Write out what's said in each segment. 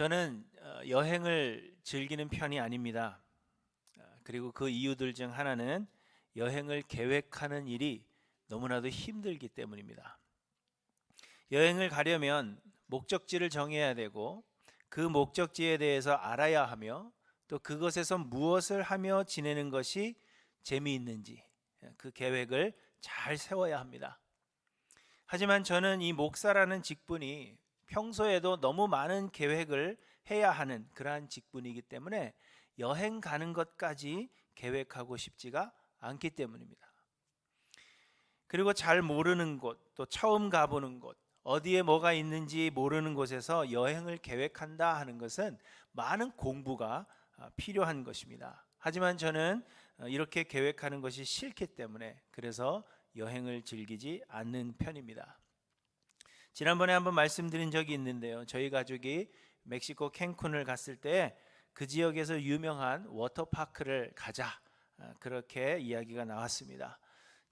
저는 여행을 즐기는 편이 아닙니다. 그리고 그 이유들 중 하나는 여행을 계획하는 일이 너무나도 힘들기 때문입니다. 여행을 가려면 목적지를 정해야 되고 그 목적지에 대해서 알아야 하며 또 그것에서 무엇을 하며 지내는 것이 재미있는지 그 계획을 잘 세워야 합니다. 하지만 저는 이 목사라는 직분이 평소에도 너무 많은 계획을 해야 하는 그러한 직분이기 때문에 여행 가는 것까지 계획하고 싶지가 않기 때문입니다. 그리고 잘 모르는 곳, 또 처음 가보는 곳, 어디에 뭐가 있는지 모르는 곳에서 여행을 계획한다 하는 것은 많은 공부가 필요한 것입니다. 하지만 저는 이렇게 계획하는 것이 싫기 때문에 그래서 여행을 즐기지 않는 편입니다. 지난번에 한번 말씀드린 적이 있는데요. 저희 가족이 멕시코 캔쿤을 갔을 때 그 지역에서 유명한 워터파크를 가자, 그렇게 이야기가 나왔습니다.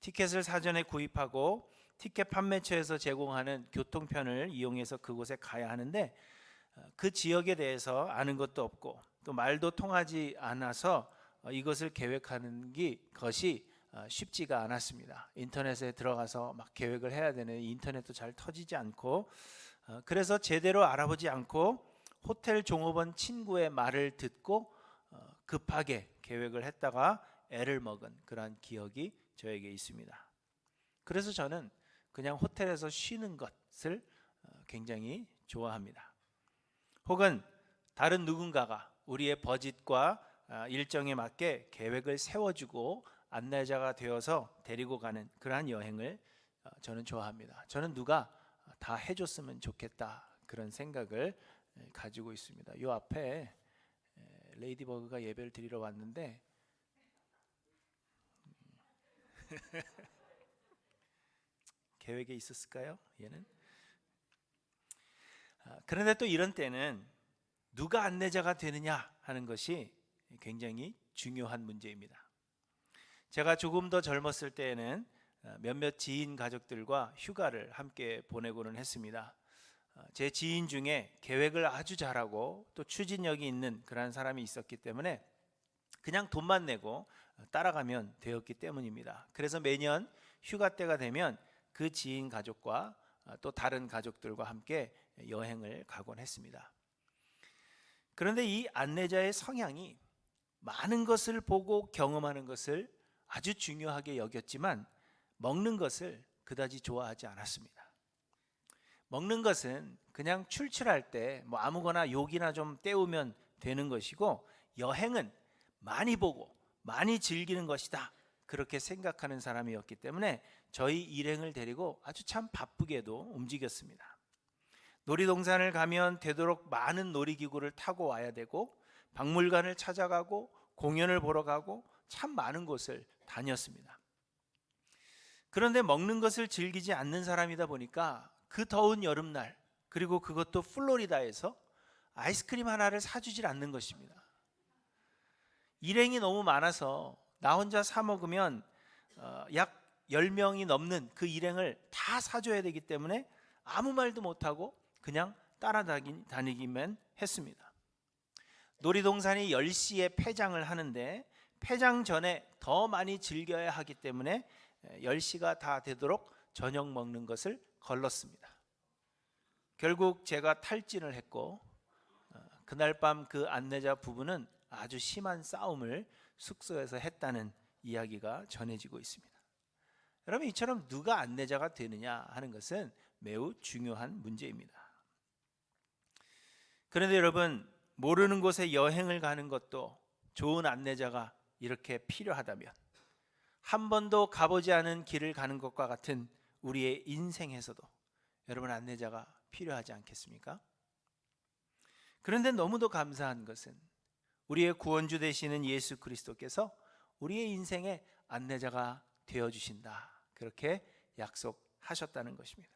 티켓을 사전에 구입하고 티켓 판매처에서 제공하는 교통편을 이용해서 그곳에 가야 하는데 그 지역에 대해서 아는 것도 없고 또 말도 통하지 않아서 이것을 계획하는 것이 쉽지가 않았습니다. 인터넷에 들어가서 막 계획을 해야 되는 인터넷도 잘 터지지 않고 그래서 제대로 알아보지 않고 호텔 종업원 친구의 말을 듣고 급하게 계획을 했다가 애를 먹은 그러한 기억이 저에게 있습니다. 그래서 저는 그냥 호텔에서 쉬는 것을 굉장히 좋아합니다. 혹은 다른 누군가가 우리의 버짓과 일정에 맞게 계획을 세워주고 안내자가 되어서 데리고 가는 그러한 여행을 저는 좋아합니다. 저는 누가 다 해줬으면 좋겠다 그런 생각을 가지고 있습니다. 이 앞에 레이디버그가 예배를 드리러 왔는데 계획에 있었을까요? 얘는? 그런데 또 이런 때는 누가 안내자가 되느냐 하는 것이 굉장히 중요한 문제입니다. 제가 조금 더 젊었을 때에는 몇몇 지인 가족들과 휴가를 함께 보내고는 했습니다. 제 지인 중에 계획을 아주 잘하고 또 추진력이 있는 그런 사람이 있었기 때문에 그냥 돈만 내고 따라가면 되었기 때문입니다. 그래서 매년 휴가 때가 되면 그 지인 가족과 또 다른 가족들과 함께 여행을 가곤 했습니다. 그런데 이 안내자의 성향이 많은 것을 보고 경험하는 것을 아주 중요하게 여겼지만 먹는 것을 그다지 좋아하지 않았습니다. 먹는 것은 그냥 출출할 때 뭐 아무거나 욕이나 좀 때우면 되는 것이고 여행은 많이 보고 많이 즐기는 것이다 그렇게 생각하는 사람이었기 때문에 저희 일행을 데리고 아주 참 바쁘게도 움직였습니다. 놀이동산을 가면 되도록 많은 놀이기구를 타고 와야 되고 박물관을 찾아가고 공연을 보러 가고 참 많은 곳을 다녔습니다. 그런데 먹는 것을 즐기지 않는 사람이다 보니까 그 더운 여름날 그리고 그것도 플로리다에서 아이스크림 하나를 사주질 않는 것입니다. 일행이 너무 많아서 나 혼자 사 먹으면 약 10명이 넘는 그 일행을 다 사줘야 되기 때문에 아무 말도 못하고 그냥 따라다니기만 했습니다. 놀이동산이 10시에 폐장을 하는데 폐장 전에 더 많이 즐겨야 하기 때문에 10시가 다 되도록 저녁 먹는 것을 걸렀습니다. 결국 제가 탈진을 했고 그날 밤 그 안내자 부부는 아주 심한 싸움을 숙소에서 했다는 이야기가 전해지고 있습니다. 여러분, 이처럼 누가 안내자가 되느냐 하는 것은 매우 중요한 문제입니다. 그런데 여러분, 모르는 곳에 여행을 가는 것도 좋은 안내자가 이렇게 필요하다면 한 번도 가보지 않은 길을 가는 것과 같은 우리의 인생에서도 여러분 안내자가 필요하지 않겠습니까? 그런데 너무도 감사한 것은 우리의 구원주 되시는 예수 그리스도께서 우리의 인생의 안내자가 되어주신다 그렇게 약속하셨다는 것입니다.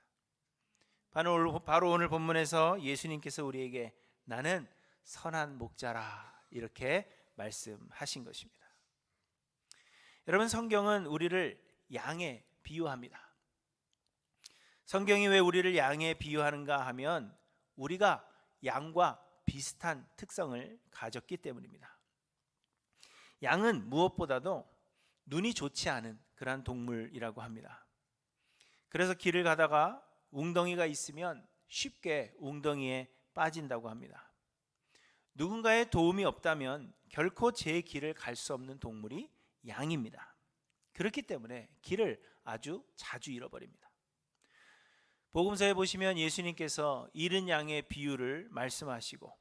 바로 오늘 본문에서 예수님께서 우리에게 나는 선한 목자라 이렇게 말씀하신 것입니다. 여러분, 성경은 우리를 양에 비유합니다. 성경이 왜 우리를 양에 비유하는가 하면 우리가 양과 비슷한 특성을 가졌기 때문입니다. 양은 무엇보다도 눈이 좋지 않은 그러한 동물이라고 합니다. 그래서 길을 가다가 웅덩이가 있으면 쉽게 웅덩이에 빠진다고 합니다. 누군가의 도움이 없다면 결코 제 길을 갈 수 없는 동물이 양입니다. 그렇기 때문에 길을 아주 자주 잃어버립니다. 복음서에 보시면 예수님께서 잃은 양의 비유를 말씀하시고,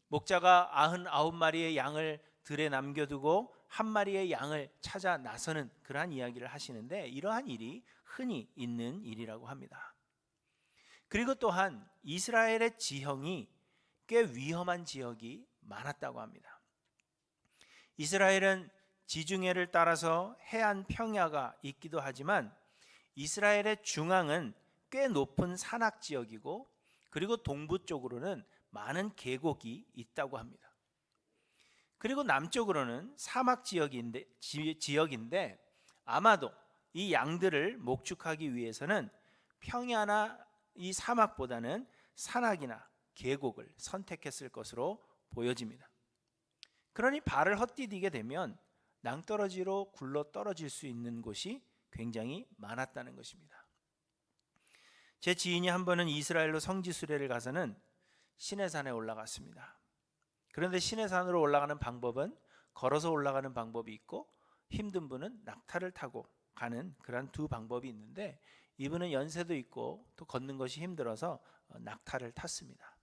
목자가 99마리의 양을 들에 남겨두고 한 마리의 양을 찾아 나서는 그러한 이야기를 하시는데, 이러한 일이 흔히 있는 일이라고 합니다. 그리고 또한 이스라엘의 지형이 꽤 위험한 지역이 많았다고 합니다. 이스라엘은 지중해를 따라서 해안 평야가 있기도 하지만 이스라엘의 중앙은 꽤 높은 산악 지역이고, 그리고 동부 쪽으로는 많은 계곡이 있다고 합니다. 그리고 남쪽으로는 사막 지역인데 아마도 이 양들을 목축하기 위해서는 평야나 이 사막보다는 산악이나 계곡을 선택했을 것으로 보여집니다. 그러니 발을 헛디디게 되면 낭떠러지로 굴러 떨어질 수 있는 곳이 굉장히 많았다는 것입니다. 제 지인이 한 번은 이스라엘로 성지 수례를 가서는 시내산에 올라갔습니다. 그런데 시내산으로 올라가는 방법은 걸어서 올라가는 방법이 있고, 힘든 분은 낙타를 타고 가는 그런 두 방법이 있는데, 이분은 연세도 있고 또 걷는 것이 힘들어서 낙타를 탔습니다.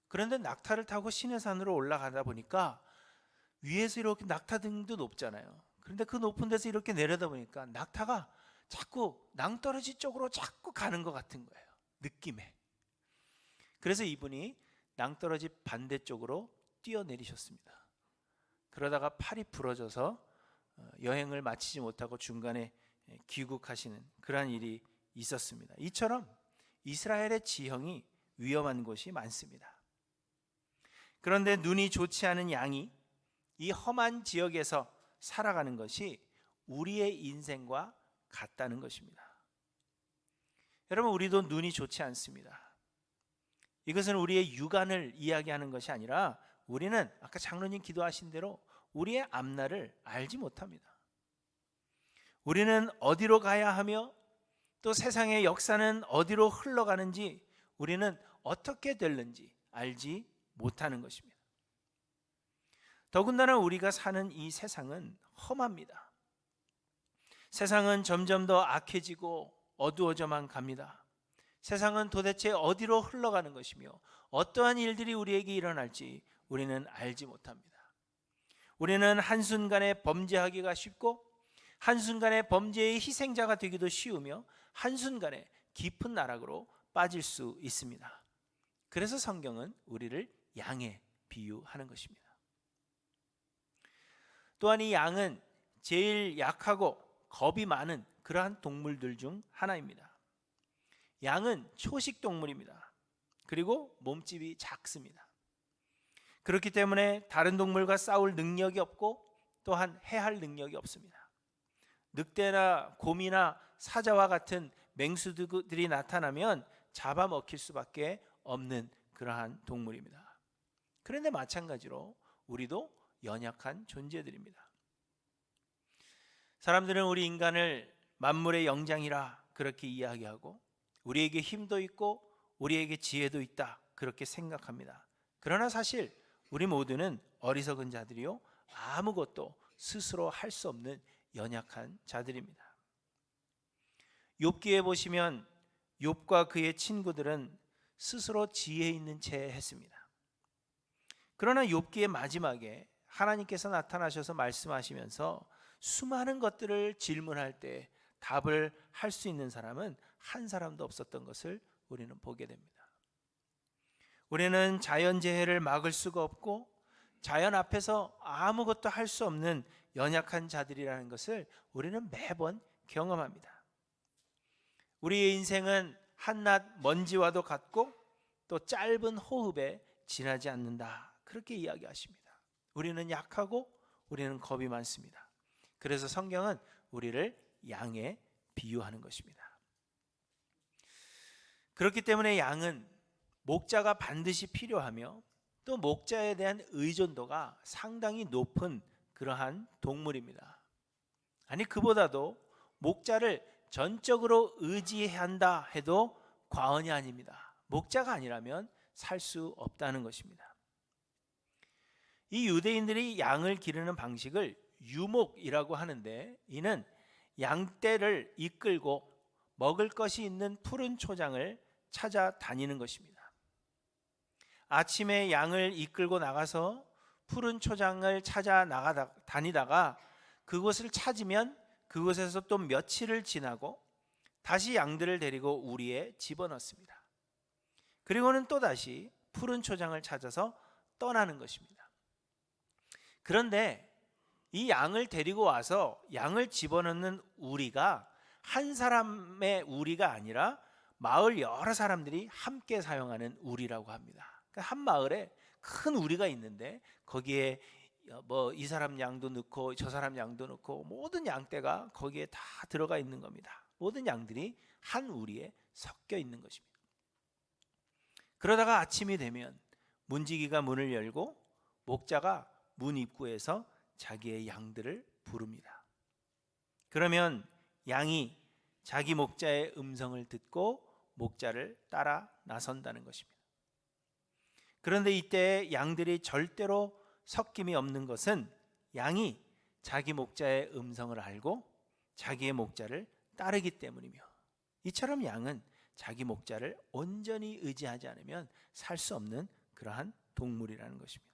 그런데 낙타를 타고 시내산으로 올라가다 보니까 위에서 이렇게 낙타 등도 높잖아요. 그런데 그 높은 데서 이렇게 내려다 보니까 낙타가 자꾸 낭떠러지 쪽으로 자꾸 가는 것 같은 거예요, 느낌에. 그래서 이분이 낭떠러지 반대쪽으로 뛰어내리셨습니다. 그러다가 팔이 부러져서 여행을 마치지 못하고 중간에 귀국하시는 그러한 일이 있었습니다. 이처럼 이스라엘의 지형이 위험한 곳이 많습니다. 그런데 눈이 좋지 않은 양이 이 험한 지역에서 살아가는 것이 우리의 인생과 같다는 것입니다. 여러분, 우리도 눈이 좋지 않습니다. 이것은 우리의 육안을 이야기하는 것이 아니라 우리는 아까 장로님 기도하신 대로 우리의 앞날을 알지 못합니다. 우리는 어디로 가야 하며 또 세상의 역사는 어디로 흘러가는지, 우리는 어떻게 될는지 알지 못하는 것입니다. 더군다나 우리가 사는 이 세상은 험합니다. 세상은 점점 더 악해지고 어두워져만 갑니다. 세상은 도대체 어디로 흘러가는 것이며 어떠한 일들이 우리에게 일어날지 우리는 알지 못합니다. 우리는 한순간에 범죄하기가 쉽고, 한순간에 범죄의 희생자가 되기도 쉬우며, 한순간에 깊은 나락으로 빠질 수 있습니다. 그래서 성경은 우리를 양에 비유하는 것입니다. 또한 이 양은 제일 약하고 겁이 많은 그러한 동물들 중 하나입니다. 양은 초식 동물입니다. 그리고 몸집이 작습니다. 그렇기 때문에 다른 동물과 싸울 능력이 없고 또한 해할 능력이 없습니다. 늑대나 곰이나 사자와 같은 맹수들이 나타나면 잡아먹힐 수밖에 없는 그러한 동물입니다. 그런데 마찬가지로 우리도 연약한 존재들입니다. 사람들은 우리 인간을 만물의 영장이라 그렇게 이야기하고, 우리에게 힘도 있고 우리에게 지혜도 있다 그렇게 생각합니다. 그러나 사실 우리 모두는 어리석은 자들이요, 아무것도 스스로 할 수 없는 연약한 자들입니다. 욥기에 보시면 욥과 그의 친구들은 스스로 지혜 있는 채 했습니다. 그러나 욥기의 마지막에 하나님께서 나타나셔서 말씀하시면서 수많은 것들을 질문할 때 답을 할 수 있는 사람은 한 사람도 없었던 것을 우리는 보게 됩니다. 우리는 자연재해를 막을 수가 없고 자연 앞에서 아무것도 할 수 없는 연약한 자들이라는 것을 우리는 매번 경험합니다. 우리의 인생은 한낱 먼지와도 같고 또 짧은 호흡에 지나지 않는다 그렇게 이야기하십니다. 우리는 약하고 우리는 겁이 많습니다. 그래서 성경은 우리를 양에 비유하는 것입니다. 그렇기 때문에 양은 목자가 반드시 필요하며 또 목자에 대한 의존도가 상당히 높은 그러한 동물입니다. 아니 그보다도 목자를 전적으로 의지한다 해도 과언이 아닙니다. 목자가 아니라면 살 수 없다는 것입니다. 이 유대인들이 양을 기르는 방식을 유목이라고 하는데, 이는 양떼를 이끌고 먹을 것이 있는 푸른 초장을 찾아다니는 것입니다. 아침에 양을 이끌고 나가서 푸른 초장을 찾아 다니다가 그곳을 찾으면 그곳에서 또 며칠을 지나고 다시 양들을 데리고 우리에 집어넣습니다. 그리고는 또다시 푸른 초장을 찾아서 떠나는 것입니다. 그런데 이 양을 데리고 와서 양을 집어넣는 우리가 한 사람의 우리가 아니라 마을 여러 사람들이 함께 사용하는 우리라고 합니다. 그러니까 한 마을에 큰 우리가 있는데 거기에 뭐 이 사람 양도 넣고 저 사람 양도 넣고 모든 양떼가 거기에 다 들어가 있는 겁니다. 모든 양들이 한 우리에 섞여 있는 것입니다. 그러다가 아침이 되면 문지기가 문을 열고 목자가 문 입구에서 자기의 양들을 부릅니다. 그러면 양이 자기 목자의 음성을 듣고 목자를 따라 나선다는 것입니다. 그런데 이때 양들이 절대로 섞임이 없는 것은 양이 자기 목자의 음성을 알고 자기의 목자를 따르기 때문이며, 이처럼 양은 자기 목자를 온전히 의지하지 않으면 살 수 없는 그러한 동물이라는 것입니다.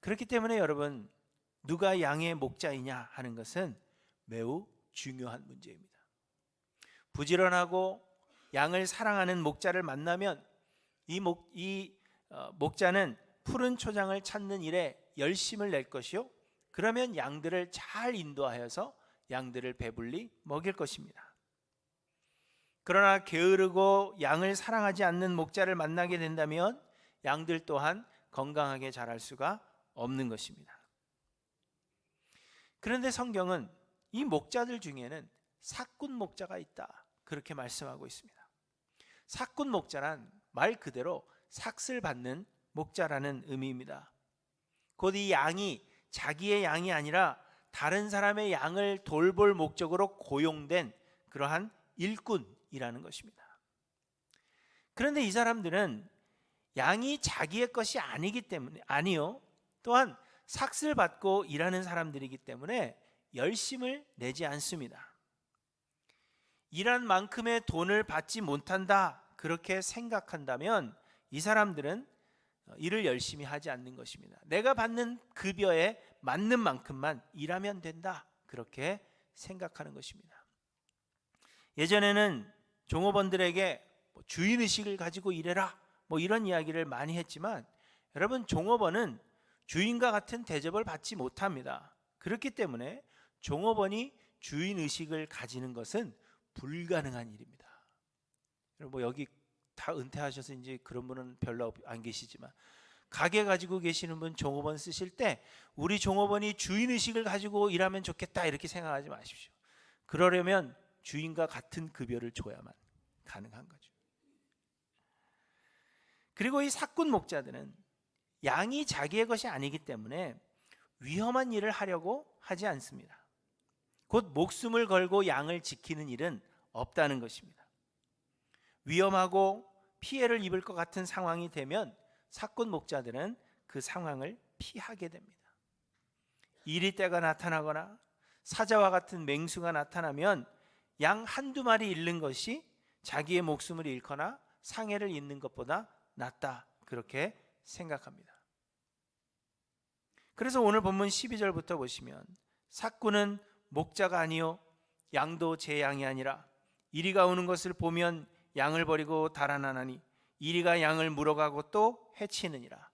그렇기 때문에 여러분, 누가 양의 목자이냐 하는 것은 매우 중요한 문제입니다. 부지런하고 양을 사랑하는 목자를 만나면 이 목자는 푸른 초장을 찾는 일에 열심을 낼 것이요, 그러면 양들을 잘 인도하여서 양들을 배불리 먹일 것입니다. 그러나 게으르고 양을 사랑하지 않는 목자를 만나게 된다면 양들 또한 건강하게 자랄 수가 없는 것입니다. 그런데 성경은 이 목자들 중에는 삭군 목자가 있다, 그렇게 말씀하고 있습니다. 삭군 목자란 말 그대로 삭슬 받는 목자라는 의미입니다. 곧 이 양이 자기의 양이 아니라 다른 사람의 양을 돌볼 목적으로 고용된 그러한 일꾼이라는 것입니다. 그런데 이 사람들은 양이 자기의 것이 아니기 때문에, 아니요, 또한 삭슬 받고 일하는 사람들이기 때문에 열심을 내지 않습니다. 일한 만큼의 돈을 받지 못한다, 그렇게 생각한다면 이 사람들은 일을 열심히 하지 않는 것입니다. 내가 받는 급여에 맞는 만큼만 일하면 된다, 그렇게 생각하는 것입니다. 예전에는 종업원들에게 주인의식을 가지고 일해라, 이런 이야기를 많이 했지만, 여러분, 종업원은 주인과 같은 대접을 받지 못합니다. 그렇기 때문에 종업원이 주인의식을 가지는 것은 불가능한 일입니다. 여러분, 여기 다 은퇴하셔서 이제 그런 분은 별로 안 계시지만, 가게 가지고 계시는 분 종업원 쓰실 때 우리 종업원이 주인의식을 가지고 일하면 좋겠다, 이렇게 생각하지 마십시오. 그러려면 주인과 같은 급여를 줘야만 가능한 거죠. 그리고 이 삭군 목자들은 양이 자기의 것이 아니기 때문에 위험한 일을 하려고 하지 않습니다. 곧 목숨을 걸고 양을 지키는 일은 없다는 것입니다. 위험하고 피해를 입을 것 같은 상황이 되면 삭군 목자들은 그 상황을 피하게 됩니다. 이리떼가 나타나거나 사자와 같은 맹수가 나타나면 양 한두 마리 잃는 것이 자기의 목숨을 잃거나 상해를 입는 것보다 낫다, 그렇게 생각합니다. 그래서 오늘 본문 12절부터 보시면, 삭군은 목자가 아니요 양도 제 양이 아니라 이리가 오는 것을 보면 양을 버리고 달아나나니 이리가 양을 물어가고 또 해치느니라.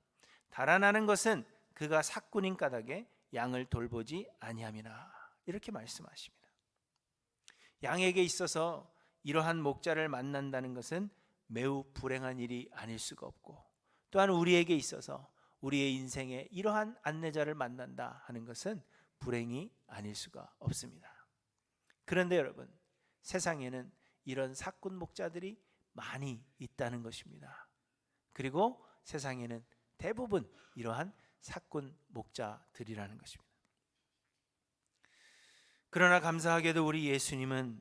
달아나는 것은 그가 삭군인 까닭에 양을 돌보지 아니함이나, 이렇게 말씀하십니다. 양에게 있어서 이러한 목자를 만난다는 것은 매우 불행한 일이 아닐 수가 없고, 또한 우리에게 있어서 우리의 인생에 이러한 안내자를 만난다 하는 것은 불행이 아닐 수가 없습니다. 그런데 여러분, 세상에는 이런 삭군 목자들이 많이 있다는 것입니다. 그리고 세상에는 대부분 이러한 사꾼 목자들이라는 것입니다. 그러나 감사하게도 우리 예수님은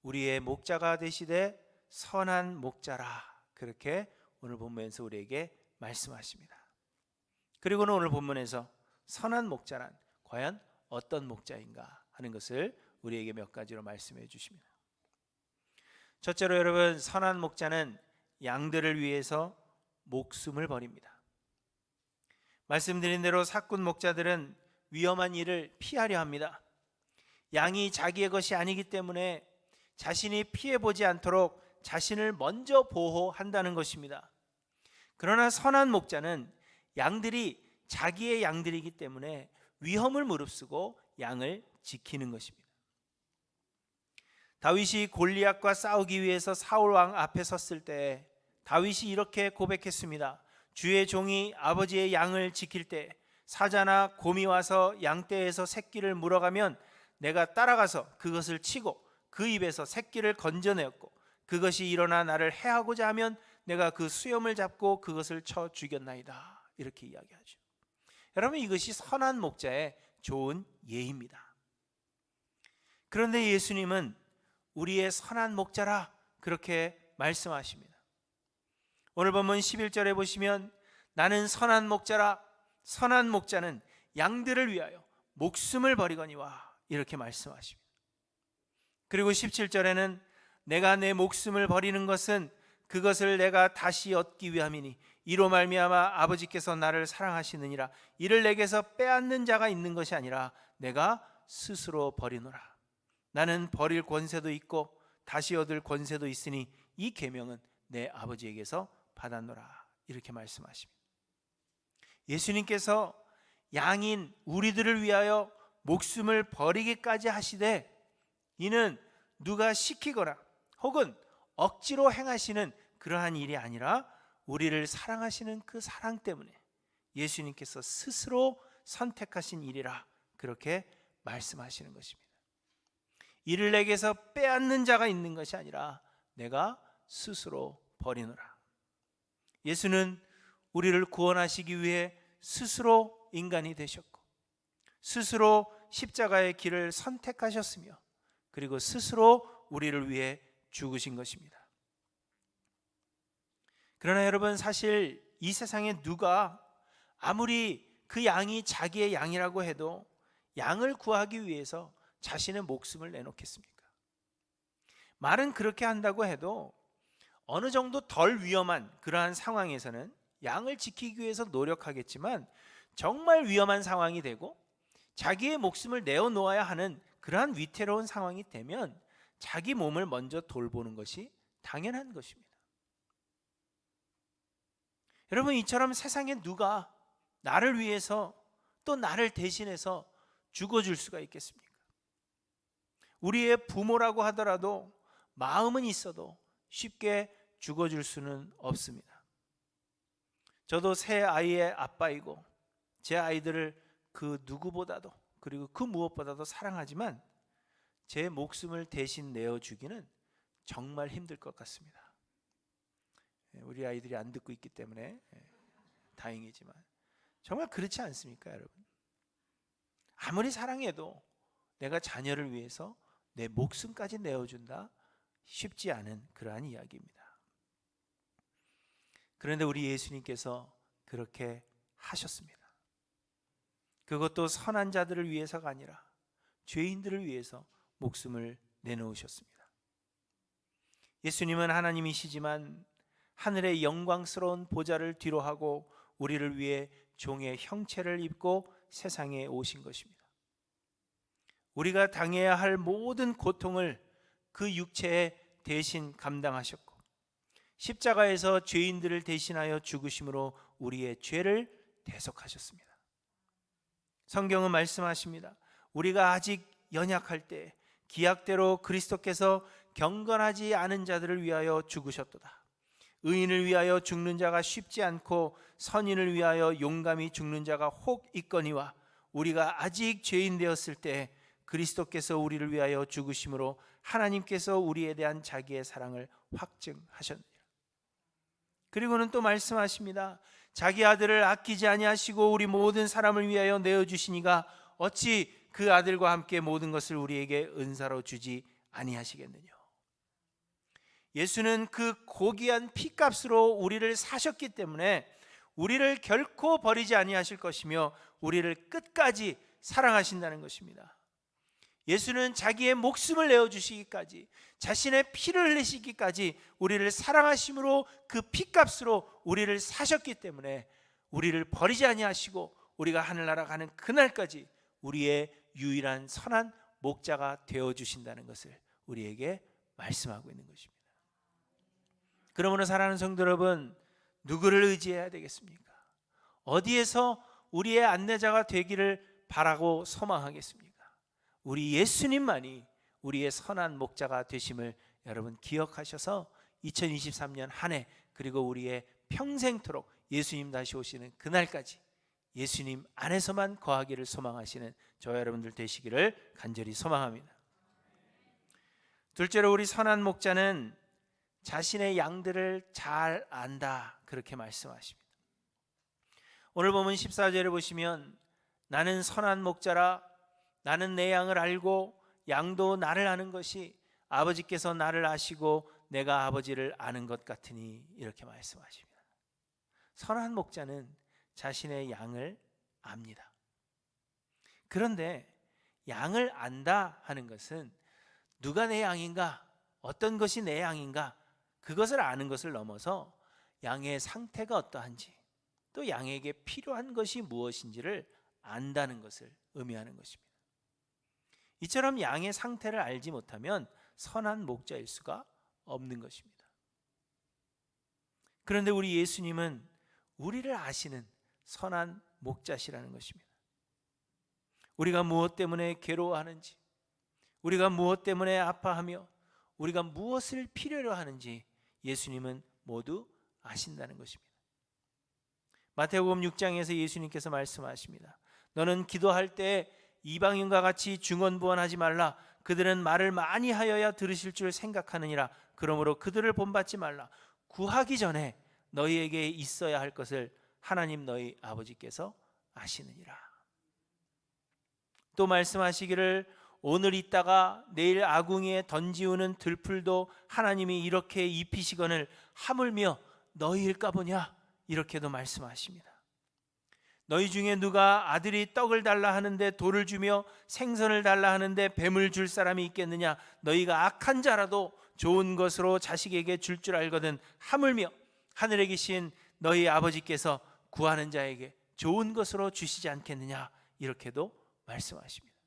우리의 목자가 되시되 선한 목자라, 그렇게 오늘 본문에서 우리에게 말씀하십니다. 그리고는 오늘 본문에서 선한 목자란 과연 어떤 목자인가 하는 것을 우리에게 몇 가지로 말씀해 주십니다. 첫째로 여러분, 선한 목자는 양들을 위해서 목숨을 버립니다. 말씀드린 대로 사꾼 목자들은 위험한 일을 피하려 합니다. 양이 자기의 것이 아니기 때문에 자신이 피해보지 않도록 자신을 먼저 보호한다는 것입니다. 그러나 선한 목자는 양들이 자기의 양들이기 때문에 위험을 무릅쓰고 양을 지키는 것입니다. 다윗이 골리앗과 싸우기 위해서 사울 왕 앞에 섰을 때 다윗이 이렇게 고백했습니다. 주의 종이 아버지의 양을 지킬 때 사자나 곰이 와서 양떼에서 새끼를 물어가면 내가 따라가서 그것을 치고 그 입에서 새끼를 건져내었고 그것이 일어나 나를 해하고자 하면 내가 그 수염을 잡고 그것을 쳐 죽였나이다. 이렇게 이야기하죠. 여러분, 이것이 선한 목자의 좋은 예입니다. 그런데 예수님은 우리의 선한 목자라 그렇게 말씀하십니다. 오늘 본문 11절에 보시면 나는 선한 목자라, 선한 목자는 양들을 위하여 목숨을 버리거니와, 이렇게 말씀하십니다. 그리고 17절에는 내가 내 목숨을 버리는 것은 그것을 내가 다시 얻기 위함이니 이로 말미암아 아버지께서 나를 사랑하시느니라. 이를 내게서 빼앗는 자가 있는 것이 아니라 내가 스스로 버리노라. 나는 버릴 권세도 있고 다시 얻을 권세도 있으니 이 계명은 내 아버지에게서 받았노라. 이렇게 말씀하십니다. 예수님께서 양인 우리들을 위하여 목숨을 버리기까지 하시되 이는 누가 시키거나 혹은 억지로 행하시는 그러한 일이 아니라 우리를 사랑하시는 그 사랑 때문에 예수님께서 스스로 선택하신 일이라, 그렇게 말씀하시는 것입니다. 이를 내게서 빼앗는 자가 있는 것이 아니라 내가 스스로 버리노라. 예수는 우리를 구원하시기 위해 스스로 인간이 되셨고 스스로 십자가의 길을 선택하셨으며 그리고 스스로 우리를 위해 죽으신 것입니다. 그러나 여러분, 사실 이 세상에 누가 아무리 그 양이 자기의 양이라고 해도 양을 구하기 위해서 자신의 목숨을 내놓겠습니까? 말은 그렇게 한다고 해도 어느 정도 덜 위험한 그러한 상황에서는 양을 지키기 위해서 노력하겠지만 정말 위험한 상황이 되고 자기의 목숨을 내어놓아야 하는 그러한 위태로운 상황이 되면 자기 몸을 먼저 돌보는 것이 당연한 것입니다. 여러분, 이처럼 세상에 누가 나를 위해서 또 나를 대신해서 죽어줄 수가 있겠습니까? 우리의 부모라고 하더라도 마음은 있어도 쉽게 죽어줄 수는 없습니다. 저도 새 아이의 아빠이고 제 아이들을 그 누구보다도 그리고 그 무엇보다도 사랑하지만 제 목숨을 대신 내어주기는 정말 힘들 것 같습니다. 우리 아이들이 안 듣고 있기 때문에 다행이지만 정말 그렇지 않습니까, 여러분? 아무리 사랑해도 내가 자녀를 위해서 내 목숨까지 내어준다, 쉽지 않은 그러한 이야기입니다. 그런데 우리 예수님께서 그렇게 하셨습니다. 그것도 선한 자들을 위해서가 아니라 죄인들을 위해서 목숨을 내놓으셨습니다. 예수님은 하나님이시지만 하늘의 영광스러운 보좌를 뒤로하고 우리를 위해 종의 형체를 입고 세상에 오신 것입니다. 우리가 당해야 할 모든 고통을 그 육체에 대신 감당하셨고 십자가에서 죄인들을 대신하여 죽으심으로 우리의 죄를 대속하셨습니다. 성경은 말씀하십니다. 우리가 아직 연약할 때 기약대로 그리스도께서 경건하지 않은 자들을 위하여 죽으셨도다. 의인을 위하여 죽는 자가 쉽지 않고 선인을 위하여 용감히 죽는 자가 혹 있거니와 우리가 아직 죄인 되었을 때 그리스도께서 우리를 위하여 죽으심으로 하나님께서 우리에 대한 자기의 사랑을 확증하셨느니라. 그리고는 또 말씀하십니다. 자기 아들을 아끼지 아니하시고 우리 모든 사람을 위하여 내어주시니가 어찌 그 아들과 함께 모든 것을 우리에게 은사로 주지 아니하시겠느냐. 예수는 그 고귀한 피값으로 우리를 사셨기 때문에 우리를 결코 버리지 아니하실 것이며 우리를 끝까지 사랑하신다는 것입니다. 예수는 자기의 목숨을 내어주시기까지, 자신의 피를 흘리시기까지 우리를 사랑하심으로 그 피값으로 우리를 사셨기 때문에 우리를 버리지 아니하시고 우리가 하늘나라 가는 그날까지 우리의 유일한 선한 목자가 되어주신다는 것을 우리에게 말씀하고 있는 것입니다. 그러므로 사랑하는 성도 여러분, 누구를 의지해야 되겠습니까? 어디에서 우리의 안내자가 되기를 바라고 소망하겠습니까? 우리 예수님만이 우리의 선한 목자가 되심을 여러분 기억하셔서 2023년 한 해 그리고 우리의 평생토록 예수님 다시 오시는 그날까지 예수님 안에서만 거하기를 소망하시는 저와 여러분들 되시기를 간절히 소망합니다. 둘째로 우리 선한 목자는 자신의 양들을 잘 안다, 그렇게 말씀하십니다. 오늘 보면 14절에 보시면 나는 선한 목자라, 나는 내 양을 알고 양도 나를 아는 것이 아버지께서 나를 아시고 내가 아버지를 아는 것 같으니, 이렇게 말씀하십니다. 선한 목자는 자신의 양을 압니다. 그런데 양을 안다 하는 것은 누가 내 양인가, 어떤 것이 내 양인가, 그것을 아는 것을 넘어서 양의 상태가 어떠한지, 또 양에게 필요한 것이 무엇인지를 안다는 것을 의미하는 것입니다. 이처럼 양의 상태를 알지 못하면 선한 목자일 수가 없는 것입니다. 그런데 우리 예수님은 우리를 아시는 선한 목자시라는 것입니다. 우리가 무엇 때문에 괴로워하는지, 우리가 무엇 때문에 아파하며 우리가 무엇을 필요로 하는지 예수님은 모두 아신다는 것입니다. 마태복음 6장에서 예수님께서 말씀하십니다. 너는 기도할 때 이방인과 같이 중언부언하지 말라. 그들은 말을 많이 하여야 들으실 줄 생각하느니라. 그러므로 그들을 본받지 말라. 구하기 전에 너희에게 있어야 할 것을 하나님 너희 아버지께서 아시느니라. 또 말씀하시기를 오늘 있다가 내일 아궁이에 던지우는 들풀도 하나님이 이렇게 입히시거늘 하물며 너희일까 보냐, 이렇게도 말씀하십니다. 너희 중에 누가 아들이 떡을 달라 하는데 돌을 주며 생선을 달라 하는데 뱀을 줄 사람이 있겠느냐. 너희가 악한 자라도 좋은 것으로 자식에게 줄 줄 알거든 하물며 하늘에 계신 너희 아버지께서 구하는 자에게 좋은 것으로 주시지 않겠느냐, 이렇게도 말씀하십니다.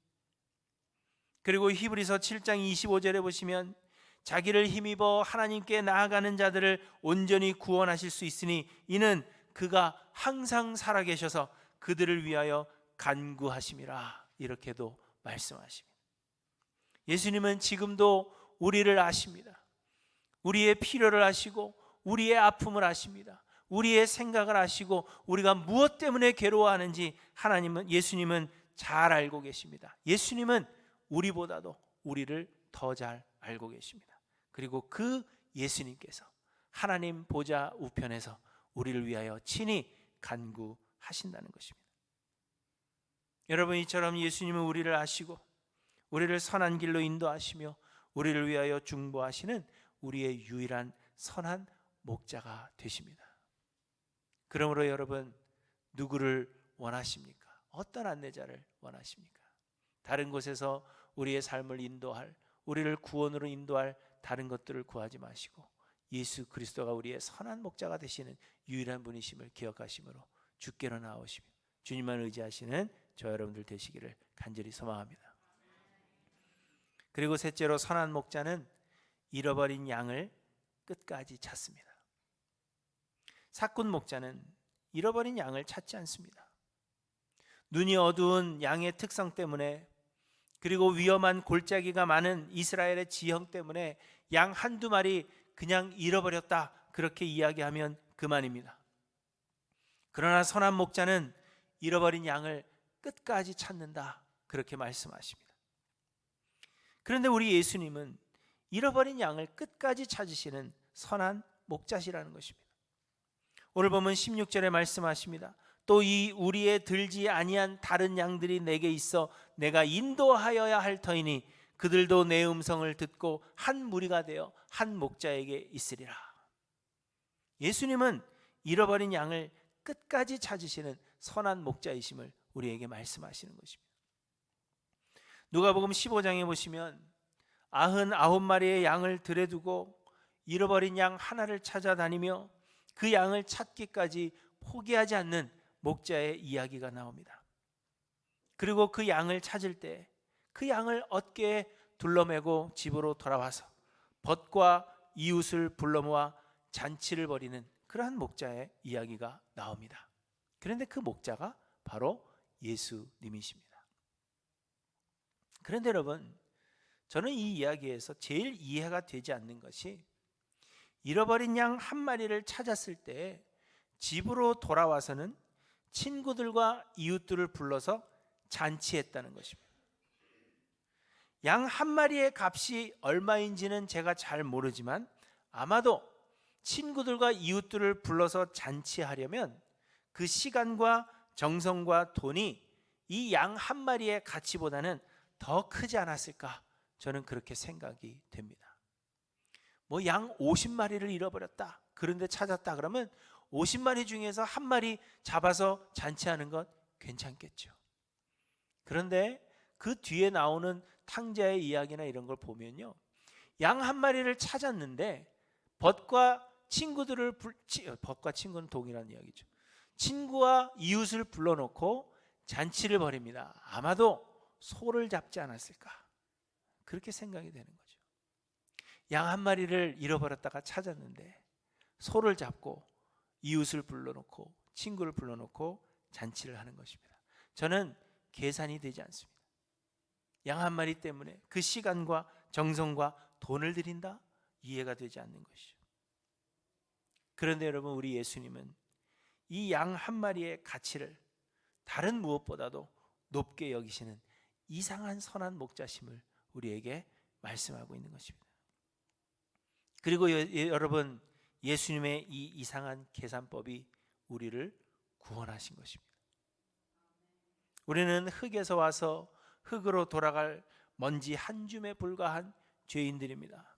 그리고 히브리서 7장 25절에 보시면 자기를 힘입어 하나님께 나아가는 자들을 온전히 구원하실 수 있으니 이는 그가 항상 살아계셔서 그들을 위하여 간구하심이라, 이렇게도 말씀하십니다. 예수님은 지금도 우리를 아십니다. 우리의 필요를 아시고 우리의 아픔을 아십니다. 우리의 생각을 아시고 우리가 무엇 때문에 괴로워하는지 예수님은 잘 알고 계십니다. 예수님은 우리보다도 우리를 더 잘 알고 계십니다. 그리고 그 예수님께서 하나님 보좌 우편에서 우리를 위하여 친히 간구하신다는 것입니다. 여러분, 이처럼 예수님은 우리를 아시고 우리를 선한 길로 인도하시며 우리를 위하여 중보하시는 우리의 유일한 선한 목자가 되십니다. 그러므로 여러분, 누구를 원하십니까? 어떤 안내자를 원하십니까? 다른 곳에서 우리의 삶을 인도할, 우리를 구원으로 인도할 다른 것들을 구하지 마시고 예수 그리스도가 우리의 선한 목자가 되시는 유일한 분이심을 기억하심으로 주께로 나오시며 주님만 의지하시는 저 여러분들 되시기를 간절히 소망합니다. 그리고 셋째로, 선한 목자는 잃어버린 양을 끝까지 찾습니다. 사꾼 목자는 잃어버린 양을 찾지 않습니다. 눈이 어두운 양의 특성 때문에, 그리고 위험한 골짜기가 많은 이스라엘의 지형 때문에 양 한두 마리 그냥 잃어버렸다, 그렇게 이야기하면 그만입니다. 그러나 선한 목자는 잃어버린 양을 끝까지 찾는다, 그렇게 말씀하십니다. 그런데 우리 예수님은 잃어버린 양을 끝까지 찾으시는 선한 목자시라는 것입니다. 오늘 보면 16절에 말씀하십니다. 또 이 우리에 들지 아니한 다른 양들이 내게 있어 내가 인도하여야 할 터이니 그들도 내 음성을 듣고 한 무리가 되어 한 목자에게 있으리라. 예수님은 잃어버린 양을 끝까지 찾으시는 선한 목자이심을 우리에게 말씀하시는 것입니다. 누가복음 15장에 보시면 99마리의 양을 들에 두고 잃어버린 양 하나를 찾아다니며 그 양을 찾기까지 포기하지 않는 목자의 이야기가 나옵니다. 그리고 그 양을 찾을 때 그 양을 어깨에 둘러매고 집으로 돌아와서 벗과 이웃을 불러 모아 잔치를 벌이는 그러한 목자의 이야기가 나옵니다. 그런데 그 목자가 바로 예수님이십니다. 그런데 여러분, 저는 이 이야기에서 제일 이해가 되지 않는 것이 잃어버린 양 한 마리를 찾았을 때 집으로 돌아와서는 친구들과 이웃들을 불러서 잔치했다는 것입니다. 양 한 마리의 값이 얼마인지는 제가 잘 모르지만 아마도 친구들과 이웃들을 불러서 잔치하려면 그 시간과 정성과 돈이 이 양 한 마리의 가치보다는 더 크지 않았을까, 저는 그렇게 생각이 됩니다. 뭐 양 50마리를 잃어버렸다, 그런데 찾았다 그러면 50마리 중에서 한 마리 잡아서 잔치하는 것 괜찮겠죠. 그런데 그 뒤에 나오는 탕자의 이야기나 이런 걸 보면요, 양 한 마리를 찾았는데 벗과 친구는 동일한 이야기죠. 친구와 이웃을 불러놓고 잔치를 벌입니다. 아마도 소를 잡지 않았을까, 그렇게 생각이 되는 거죠. 양 한 마리를 잃어버렸다가 찾았는데 소를 잡고 이웃을 불러놓고 친구를 불러놓고 잔치를 하는 것입니다. 저는 계산이 되지 않습니다. 양 한 마리 때문에 그 시간과 정성과 돈을 들인다? 이해가 되지 않는 것이죠. 그런데 여러분, 우리 예수님은 이 양 한 마리의 가치를 다른 무엇보다도 높게 여기시는 이상한 선한 목자심을 우리에게 말씀하고 있는 것입니다. 그리고 여러분, 예수님의 이 이상한 계산법이 우리를 구원하신 것입니다. 우리는 흙에서 와서 흙으로 돌아갈 먼지 한 줌에 불과한 죄인들입니다.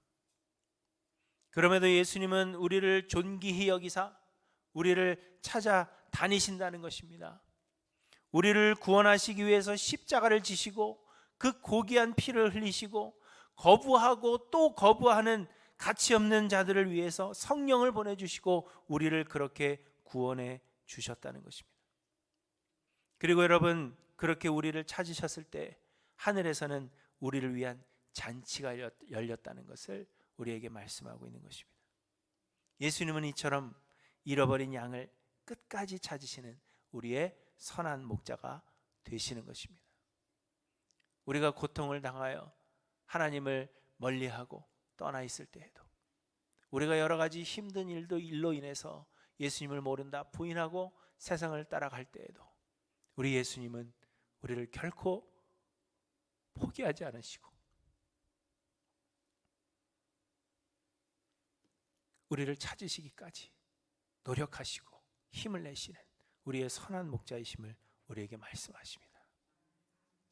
그럼에도 예수님은 우리를 존귀히 여기사 우리를 찾아 다니신다는 것입니다. 우리를 구원하시기 위해서 십자가를 지시고 그 고귀한 피를 흘리시고 거부하고 또 거부하는 가치 없는 자들을 위해서 성령을 보내주시고 우리를 그렇게 구원해 주셨다는 것입니다. 그리고 여러분, 그렇게 우리를 찾으셨을 때 하늘에서는 우리를 위한 잔치가 열렸다는 것을 우리에게 말씀하고 있는 것입니다. 예수님은 이처럼 잃어버린 양을 끝까지 찾으시는 우리의 선한 목자가 되시는 것입니다. 우리가 고통을 당하여 하나님을 멀리하고 떠나 있을 때에도, 우리가 여러 가지 힘든 일로 인해서 예수님을 모른다 부인하고 세상을 따라갈 때에도 우리 예수님은 우리를 결코 포기하지 않으시고 우리를 찾으시기까지 노력하시고 힘을 내시는 우리의 선한 목자이심을 우리에게 말씀하십니다.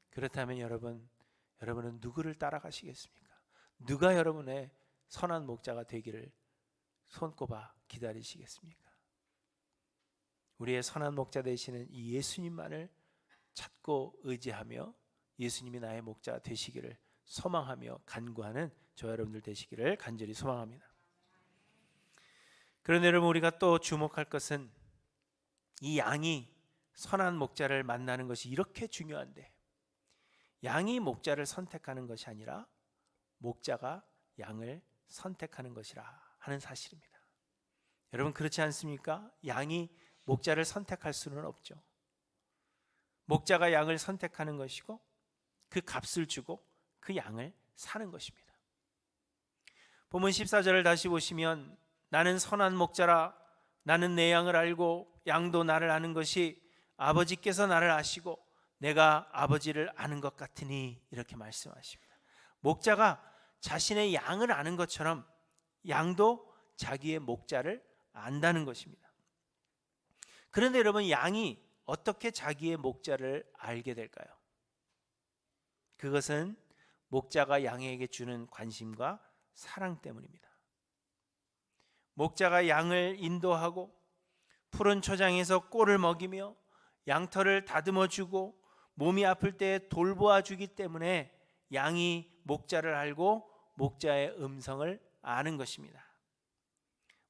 그렇다면 여러분은 누구를 따라가시겠습니까? 누가 여러분의 선한 목자가 되기를 손꼽아 기다리시겠습니까? 우리의 선한 목자 되시는 이 예수님만을 찾고 의지하며 예수님이 나의 목자 되시기를 소망하며 간구하는 저와 여러분들 되시기를 간절히 소망합니다. 그런데 여러분, 우리가 또 주목할 것은 이 양이 선한 목자를 만나는 것이 이렇게 중요한데 양이 목자를 선택하는 것이 아니라 목자가 양을 선택하는 것이라 하는 사실입니다. 여러분, 그렇지 않습니까? 양이 목자를 선택할 수는 없죠. 목자가 양을 선택하는 것이고 그 값을 주고 그 양을 사는 것입니다. 본문 14절을 다시 보시면 나는 선한 목자라 나는 내 양을 알고 양도 나를 아는 것이 아버지께서 나를 아시고 내가 아버지를 아는 것 같으니 이렇게 말씀하십니다. 목자가 자신의 양을 아는 것처럼 양도 자기의 목자를 안다는 것입니다. 그런데 여러분, 양이 어떻게 자기의 목자를 알게 될까요? 그것은 목자가 양에게 주는 관심과 사랑 때문입니다. 목자가 양을 인도하고 푸른 초장에서 꼴을 먹이며 양털을 다듬어 주고 몸이 아플 때 돌보아 주기 때문에 양이 목자를 알고 목자의 음성을 아는 것입니다.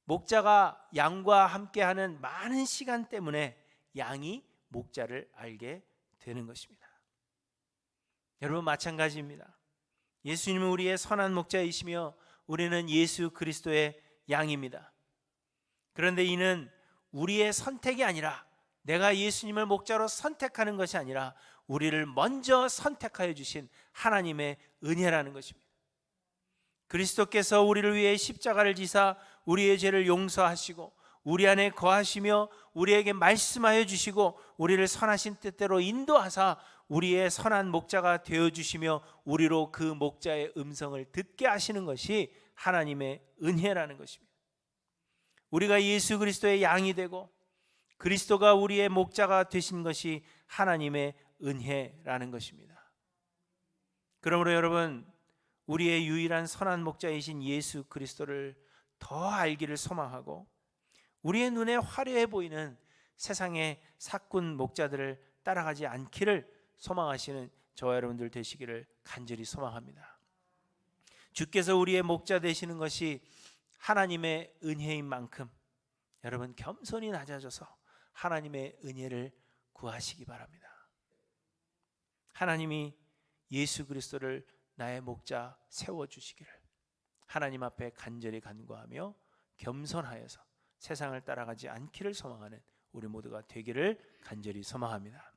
목자가 양과 함께하는 많은 시간 때문에 양이 목자를 알게 되는 것입니다. 여러분, 마찬가지입니다. 예수님은 우리의 선한 목자이시며 우리는 예수 그리스도의 양입니다. 그런데 이는 우리의 선택이 아니라, 내가 예수님을 목자로 선택하는 것이 아니라 우리를 먼저 선택하여 주신 하나님의 은혜라는 것입니다. 그리스도께서 우리를 위해 십자가를 지사 우리의 죄를 용서하시고 우리 안에 거하시며 우리에게 말씀하여 주시고 우리를 선하신 뜻대로 인도하사 우리의 선한 목자가 되어주시며 우리로 그 목자의 음성을 듣게 하시는 것이 하나님의 은혜라는 것입니다. 우리가 예수 그리스도의 양이 되고 그리스도가 우리의 목자가 되신 것이 하나님의 은혜라는 것입니다. 그러므로 여러분, 우리의 유일한 선한 목자이신 예수 그리스도를 더 알기를 소망하고 우리의 눈에 화려해 보이는 세상의 사꾼 목자들을 따라가지 않기를 소망하시는 저와 여러분들 되시기를 간절히 소망합니다. 주께서 우리의 목자 되시는 것이 하나님의 은혜인 만큼 여러분, 겸손히 낮아져서 하나님의 은혜를 구하시기 바랍니다. 하나님이 예수 그리스도를 나의 목자 세워주시기를 하나님 앞에 간절히 간구하며 겸손하여서 세상을 따라가지 않기를 소망하는 우리 모두가 되기를 간절히 소망합니다.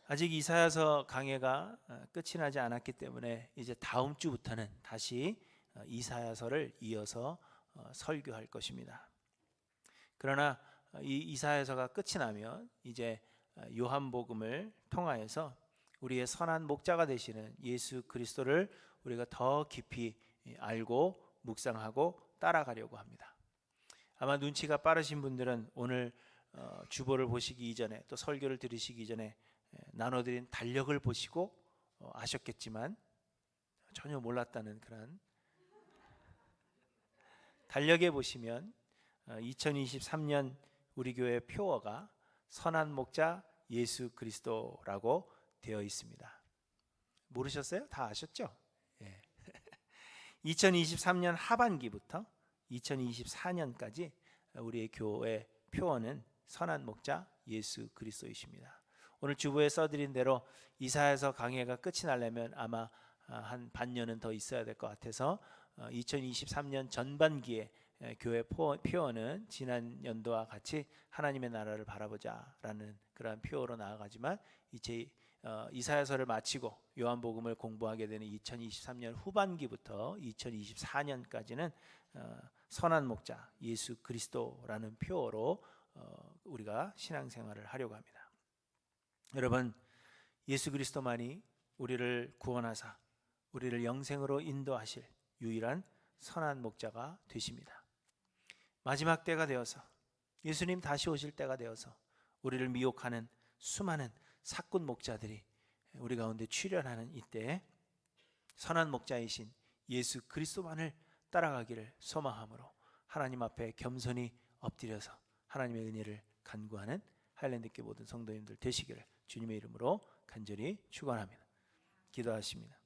아직 이사야서 강해가 끝이 나지 않았기 때문에 이제 다음 주부터는 다시 이사야서를 이어서 설교할 것입니다. 그러나 이 이사야서가 끝이 나면 이제 요한복음을 통하여서 우리의 선한 목자가 되시는 예수 그리스도를 우리가 더 깊이 알고 묵상하고 따라가려고 합니다. 아마 눈치가 빠르신 분들은 오늘 주보를 보시기 이전에 또 설교를 들으시기 전에 나눠드린 달력을 보시고 아셨겠지만 전혀 몰랐다는 그런, 달력에 보시면 2023년 우리 교회 표어가 선한 목자 예수 그리스도라고 되어 있습니다. 모르셨어요? 다 아셨죠? 예. 2023년 하반기부터 2024년까지 우리의 교회 표어는 선한 목자 예수 그리스도이십니다. 오늘 주보에 써드린 대로 이사야서 강해가 끝이 나려면 아마 한 반년은 더 있어야 될 것 같아서 2023년 전반기에 교회 표어는 지난 연도와 같이 하나님의 나라를 바라보자라는 그런 표어로 나아가지만 이제 이사야서를 마치고 요한복음을 공부하게 되는 2023년 후반기부터 2024년까지는 선한 목자 예수 그리스도라는 표어로 우리가 신앙생활을 하려고 합니다. 여러분, 예수 그리스도만이 우리를 구원하사 우리를 영생으로 인도하실 유일한 선한 목자가 되십니다. 마지막 때가 되어서 예수님 다시 오실 때가 되어서 우리를 미혹하는 수많은 사꾼 목자들이 우리 가운데 출현하는 이때에 선한 목자이신 예수 그리스도만을 따라가기를 소망함으로 하나님 앞에 겸손히 엎드려서 하나님의 은혜를 간구하는 하일랜드교회 모든 성도님들 되시기를 주님의 이름으로 간절히 축원합니다. 기도하십니다.